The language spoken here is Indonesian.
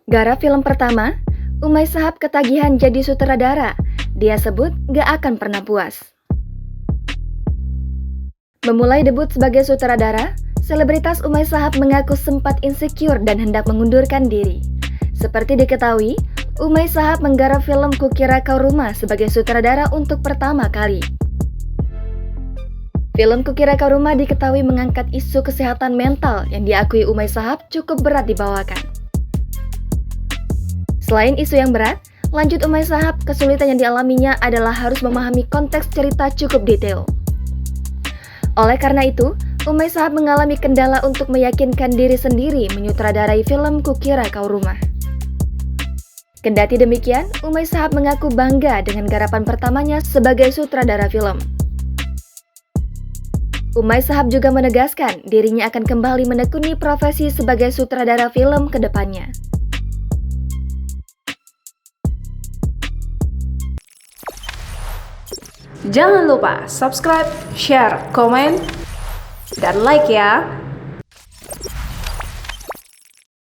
Garap film pertama, Umay Shahab ketagihan jadi sutradara. Dia sebut gak akan pernah puas. Memulai debut sebagai sutradara, selebritas Umay Shahab mengaku sempat insecure dan hendak mengundurkan diri. Seperti diketahui, Umay Shahab menggarap film Kukira Kau Rumah sebagai sutradara untuk pertama kali. Film Kukira Kau Rumah diketahui mengangkat isu kesehatan mental yang diakui Umay Shahab cukup berat dibawakan. Selain isu yang berat, lanjut Umay Shahab, kesulitan yang dialaminya adalah harus memahami konteks cerita cukup detail. Oleh karena itu, Umay Shahab mengalami kendala untuk meyakinkan diri sendiri menyutradarai film Kukira Kau Rumah. Kendati demikian, Umay Shahab mengaku bangga dengan garapan pertamanya sebagai sutradara film. Umay Shahab juga menegaskan dirinya akan kembali menekuni profesi sebagai sutradara film ke depannya. Jangan lupa subscribe, share, komen, dan like ya!